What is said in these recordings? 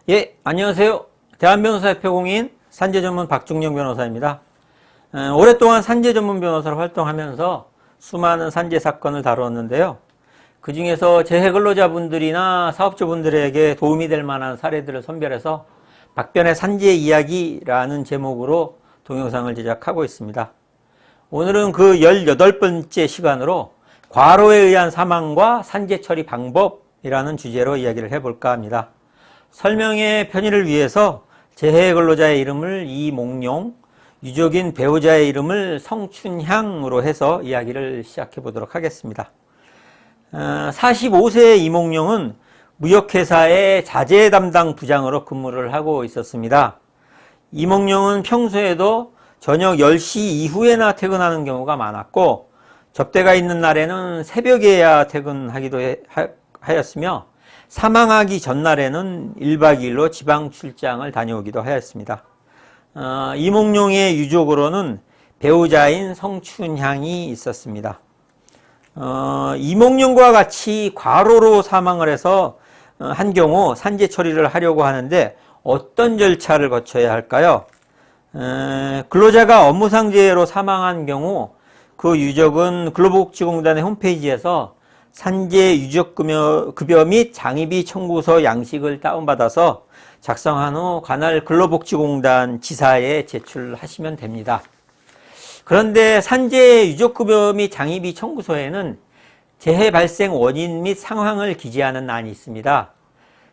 예, 안녕하세요. 대한변호사협회 공인 산재전문 박중영 변호사입니다. 오랫동안 산재전문 변호사로 활동하면서 수많은 산재 사건을 다루었는데요. 그 중에서 재해근로자분들이나 사업주분들에게 도움이 될 만한 사례들을 선별해서 박변의 산재 이야기라는 제목으로 동영상을 제작하고 있습니다. 오늘은 그 18번째 시간으로 과로에 의한 사망과 산재 처리 방법이라는 주제로 이야기를 해볼까 합니다. 설명의 편의를 위해서 재해 근로자의 이름을 이몽룡, 유족인 배우자의 이름을 성춘향으로 해서 이야기를 시작해 보도록 하겠습니다. 45세의 이몽룡은 무역회사의 자재 담당 부장으로 근무를 하고 있었습니다. 이몽룡은 평소에도 저녁 10시 이후에나 퇴근하는 경우가 많았고 접대가 있는 날에는 새벽에야 퇴근하기도 하였으며 사망하기 전날에는 1박 2일로 지방 출장을 다녀오기도 하였습니다. 이몽룡의 유족으로는 배우자인 성춘향이 있었습니다. 이몽룡과 같이 과로로 사망을 해서 한 경우 산재 처리를 하려고 하는데 어떤 절차를 거쳐야 할까요? 근로자가 업무상 재해로 사망한 경우 그 유족은 근로복지공단의 홈페이지에서 산재 유족급여 및 장의비 청구서 양식을 다운받아서 작성한 후 관할 근로복지공단 지사에 제출하시면 됩니다. 그런데 산재 유족급여 및 장의비 청구서에는 재해 발생 원인 및 상황을 기재하는 란이 있습니다.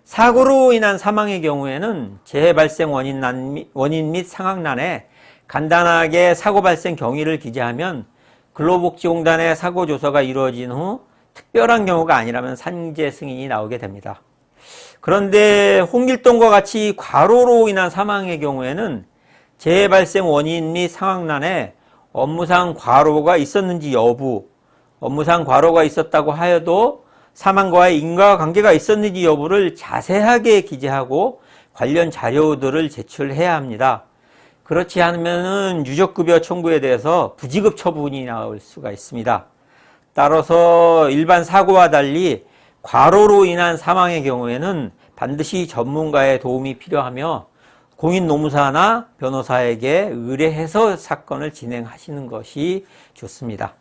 사고로 인한 사망의 경우에는 재해 발생 원인 및 상황란에 간단하게 사고 발생 경위를 기재하면 근로복지공단의 사고 조사가 이루어진 후 특별한 경우가 아니라면 산재 승인이 나오게 됩니다. 그런데 홍길동과 같이 과로로 인한 사망의 경우에는 재해 발생 원인 및 상황란에 업무상 과로가 있었는지 여부, 업무상 과로가 있었다고 하여도 사망과의 인과관계가 있었는지 여부를 자세하게 기재하고 관련 자료들을 제출해야 합니다. 그렇지 않으면 유족급여 청구에 대해서 부지급 처분이 나올 수가 있습니다. 따라서 일반 사고와 달리 과로로 인한 사망의 경우에는 반드시 전문가의 도움이 필요하며 공인노무사나 변호사에게 의뢰해서 사건을 진행하시는 것이 좋습니다.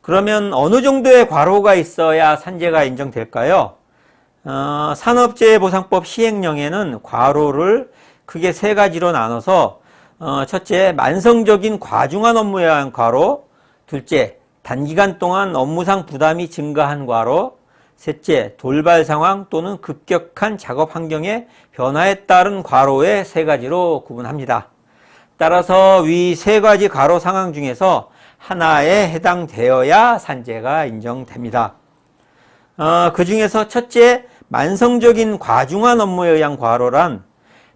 그러면 어느 정도의 과로가 있어야 산재가 인정될까요? 산업재해보상법 시행령에는 과로를 크게 세 가지로 나눠서 첫째, 만성적인 과중한 업무에 의한 과로, 둘째, 단기간 동안 업무상 부담이 증가한 과로, 셋째, 돌발 상황 또는 급격한 작업 환경의 변화에 따른 과로의 세 가지로 구분합니다. 따라서 위 세 가지 과로 상황 중에서 하나에 해당되어야 산재가 인정됩니다. 그 중에서 첫째, 만성적인 과중한 업무에 의한 과로란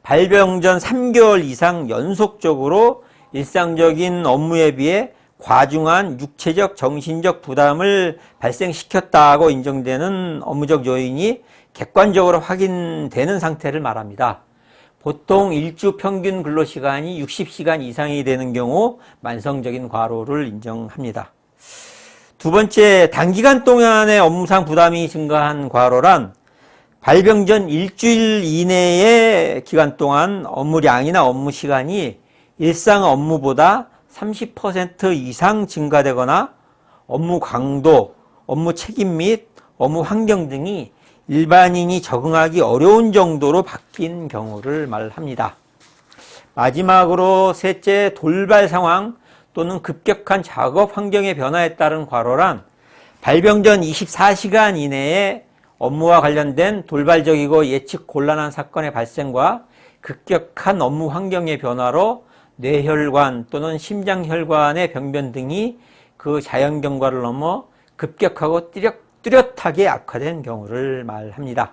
발병 전 3개월 이상 연속적으로 일상적인 업무에 비해 과중한 육체적, 정신적 부담을 발생시켰다고 인정되는 업무적 요인이 객관적으로 확인되는 상태를 말합니다. 보통 일주 평균 근로시간이 60시간 이상이 되는 경우 만성적인 과로를 인정합니다. 두 번째, 단기간 동안의 업무상 부담이 증가한 과로란 발병 전 일주일 이내의 기간 동안 업무량이나 업무시간이 일상 업무보다 30% 이상 증가되거나 업무 강도, 업무 책임 및 업무 환경 등이 일반인이 적응하기 어려운 정도로 바뀐 경우를 말합니다. 마지막으로 셋째, 돌발 상황 또는 급격한 작업 환경의 변화에 따른 과로란 발병 전 24시간 이내에 업무와 관련된 돌발적이고 예측 곤란한 사건의 발생과 급격한 업무 환경의 변화로 뇌혈관 또는 심장혈관의 병변 등이 그 자연 경과를 넘어 급격하고 뚜렷하게 악화된 경우를 말합니다.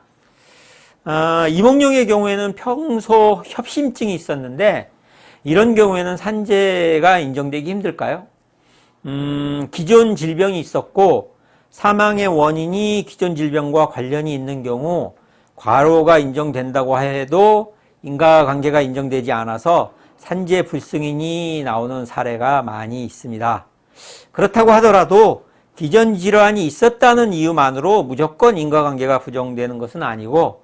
이몽룡의 경우에는 평소 협심증이 있었는데 이런 경우에는 산재가 인정되기 힘들까요? 기존 질병이 있었고 사망의 원인이 기존 질병과 관련이 있는 경우 과로가 인정된다고 해도 인과관계가 인정되지 않아서 산재 불승인이 나오는 사례가 많이 있습니다. 그렇다고 하더라도 기전 질환이 있었다는 이유만으로 무조건 인과관계가 부정되는 것은 아니고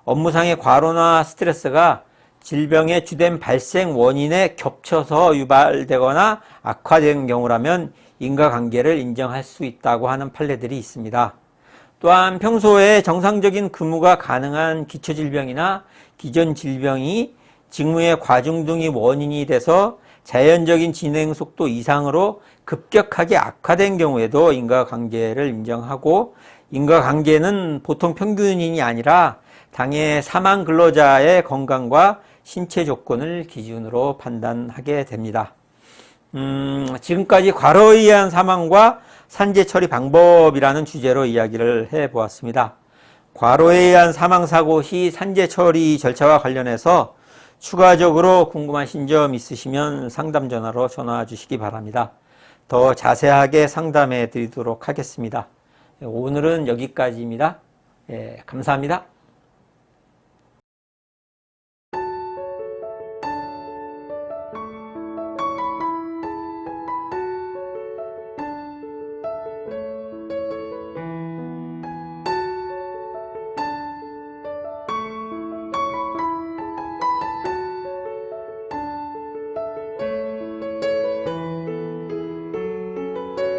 업무상의 과로나 스트레스가 질병의 주된 발생 원인에 겹쳐서 유발되거나 악화된 경우라면 인과관계를 인정할 수 있다고 하는 판례들이 있습니다. 또한 평소에 정상적인 근무가 가능한 기초질병이나 기존질병이 직무의 과중 등이 원인이 돼서 자연적인 진행 속도 이상으로 급격하게 악화된 경우에도 인과관계를 인정하고, 인과관계는 보통 평균인이 아니라 당해 사망 근로자의 건강과 신체 조건을 기준으로 판단하게 됩니다. 지금까지 과로에 의한 사망과 산재 처리 방법이라는 주제로 이야기를 해보았습니다. 과로에 의한 사망사고 시 산재 처리 절차와 관련해서 추가적으로 궁금하신 점 있으시면 상담 전화로 전화 주시기 바랍니다. 더 자세하게 상담해 드리도록 하겠습니다. 오늘은 여기까지입니다. 감사합니다.